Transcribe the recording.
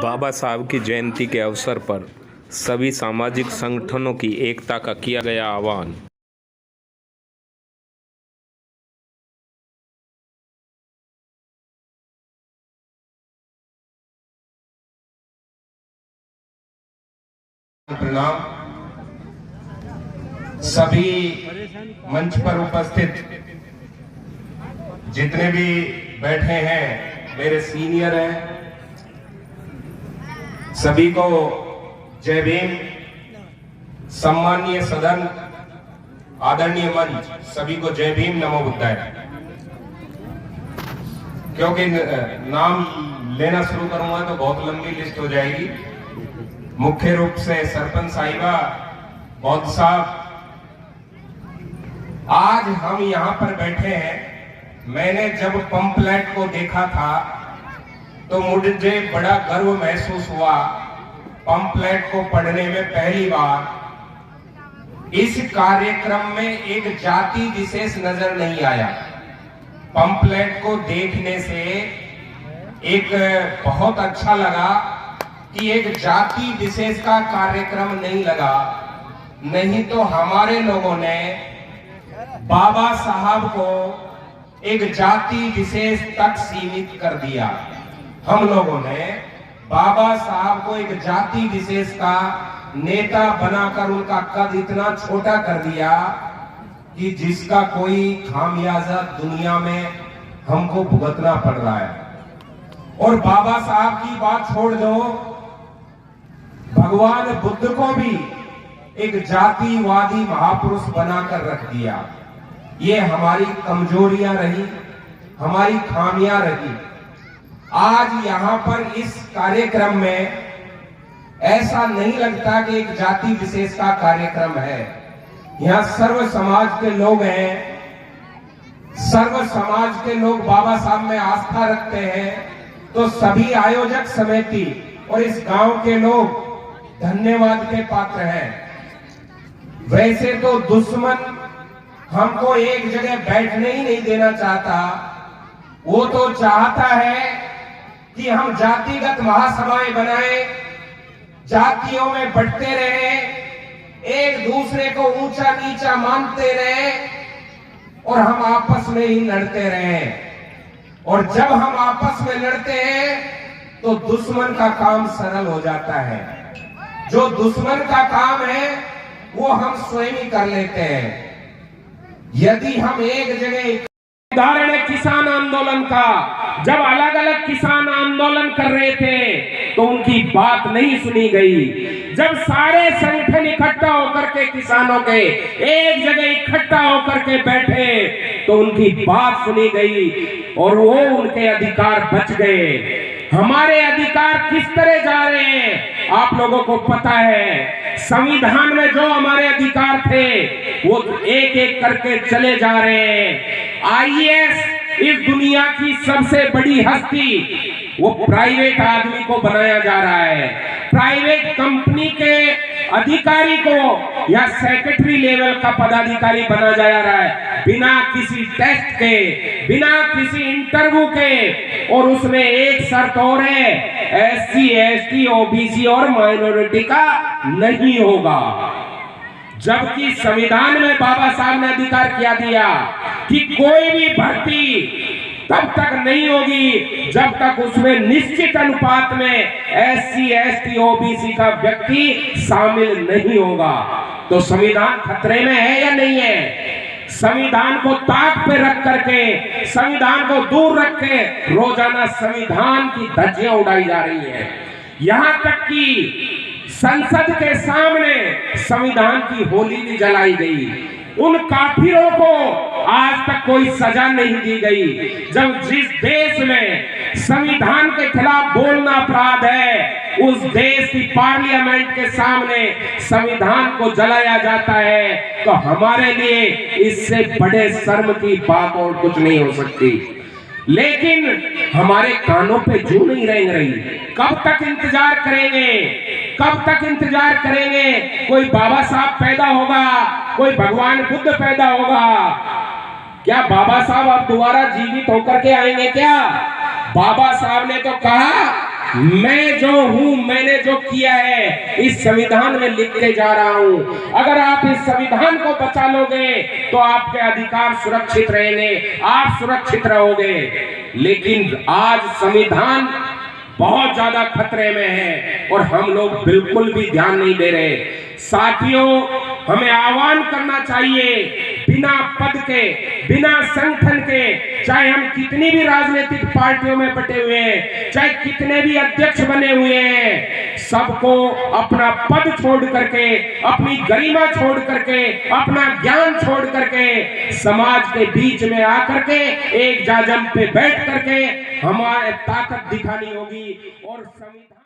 बाबा साहब की जयंती के अवसर पर सभी सामाजिक संगठनों की एकता का किया गया आह्वान। प्रणाम। सभी मंच पर उपस्थित जितने भी बैठे हैं, मेरे सीनियर हैं, सभी को जय भीम। सम्मानीय सदन, आदरणीय मंच, सभी को जय भीम, नमो बुद्धाय। क्योंकि नाम लेना शुरू करूंगा तो बहुत लंबी लिस्ट हो जाएगी। मुख्य रूप से सरपंच साहिबा, बौद्ध साहब, आज हम यहां पर बैठे हैं। मैंने जब पंपलेट को देखा था तो मुझे बड़ा गर्व महसूस हुआ। पंपलेट को पढ़ने में पहली बार इस कार्यक्रम में एक जाति विशेष नजर नहीं आया। पंपलेट को देखने से एक बहुत अच्छा लगा कि एक जाति विशेष का कार्यक्रम नहीं लगा। नहीं तो हमारे लोगों ने बाबा साहब को एक जाति विशेष तक सीमित कर दिया। हम लोगों ने बाबा साहब को एक जाति विशेष का नेता बनाकर उनका कद इतना छोटा कर दिया कि जिसका कोई खामियाजा दुनिया में हमको भुगतना पड़ रहा है। और बाबा साहब की बात छोड़ दो, भगवान बुद्ध को भी एक जातिवादी महापुरुष बनाकर रख दिया। ये हमारी कमजोरियां रही, हमारी खामियां रही। आज यहां पर इस कार्यक्रम में ऐसा नहीं लगता कि एक जाति विशेष का कार्यक्रम है। यहां सर्व समाज के लोग हैं। सर्व समाज के लोग बाबा साहब में आस्था रखते हैं। तो सभी आयोजक समिति और इस गांव के लोग धन्यवाद के पात्र हैं। वैसे तो दुश्मन हमको एक जगह बैठने ही नहीं देना चाहता। वो तो चाहता है कि हम जातिगत महासभाएं बनाएं, जातियों में बंटते रहें, एक दूसरे को ऊंचा नीचा मानते रहें और हम आपस में ही लड़ते रहें। और जब हम आपस में लड़ते हैं तो दुश्मन का काम सरल हो जाता है। जो दुश्मन का काम है वो हम स्वयं ही कर लेते हैं। यदि हम एक जगह, उदाहरण है किसान आंदोलन का, जब अलग अलग किसान आंदोलन कर रहे थे तो उनकी बात नहीं सुनी गई। जब सारे संगठन इकट्ठा होकर के किसानों के एक जगह इकट्ठा होकर के बैठे तो उनकी बात सुनी गई और वो उनके अधिकार बच गए। हमारे अधिकार किस तरह जा रहे हैं आप लोगों को पता है। संविधान में जो हमारे अधिकार थे वो एक एक करके चले जा रहे हैं। आईएएस इस दुनिया की सबसे बड़ी हस्ती वो प्राइवेट आदमी को बनाया जा रहा है। प्राइवेट कंपनी के अधिकारी को या सेक्रेटरी लेवल का पदाधिकारी बनाया जा रहा है, बिना किसी टेस्ट के, बिना किसी इंटरव्यू के। और उसमें एक शर्त और है, एससी, एसटी, ओबीसी और माइनॉरिटी का नहीं होगा। जबकि संविधान में बाबा साहब ने अधिकार किया दिया कि कोई भी भर्ती तब तक नहीं होगी जब तक उसमें निश्चित अनुपात में एससी, एसटी, ओबीसी का व्यक्ति शामिल नहीं होगा। तो संविधान खतरे में है या नहीं है? संविधान को ताक पे रख करके, संविधान को दूर रख के रोजाना संविधान की धज्जियां उड़ाई जा रही है। यहां तक कि संसद के सामने संविधान की होली भी जलाई गई। उन काफिरों को आज तक कोई सजा नहीं दी गई। जब जिस देश में संविधान के खिलाफ बोलना अपराध है, उस देश की पार्लियामेंट के सामने संविधान को जलाया जाता है, तो हमारे लिए इससे बड़े शर्म की बात और कुछ नहीं हो सकती। लेकिन हमारे कानों पे जू नहीं रेंग रही। कब तक इंतजार करेंगे? कब तक इंतजार करेंगे? कोई बाबा साहब पैदा होगा, कोई भगवान बुद्ध पैदा होगा। क्या बाबा साहब अब दोबारा जीवित होकर के आएंगे क्या? बाबा साहब ने तो कहा मैं जो हूं, मैंने जो किया है इस संविधान में लिख के जा रहा हूं। अगर आप इस संविधान को बचा लोगे तो आपके अधिकार सुरक्षित रहेंगे, आप सुरक्षित रहोगे। लेकिन आज संविधान बहुत ज्यादा खतरे में है और हम लोग बिल्कुल भी ध्यान नहीं दे रहे। साथियों, हमें आह्वान करना चाहिए, बिना पद के, बिना संगठन के, चाहे हम कितनी भी राजनीतिक पार्टियों में बटे हुए हैं, चाहे कितने भी अध्यक्ष बने हुए हैं, सबको अपना पद छोड़ करके, अपनी गरिमा छोड़ करके, अपना ज्ञान छोड़ करके समाज के बीच में आकर के एक जाजम पे बैठ करके हमारे ताकत दिखानी होगी और संविधान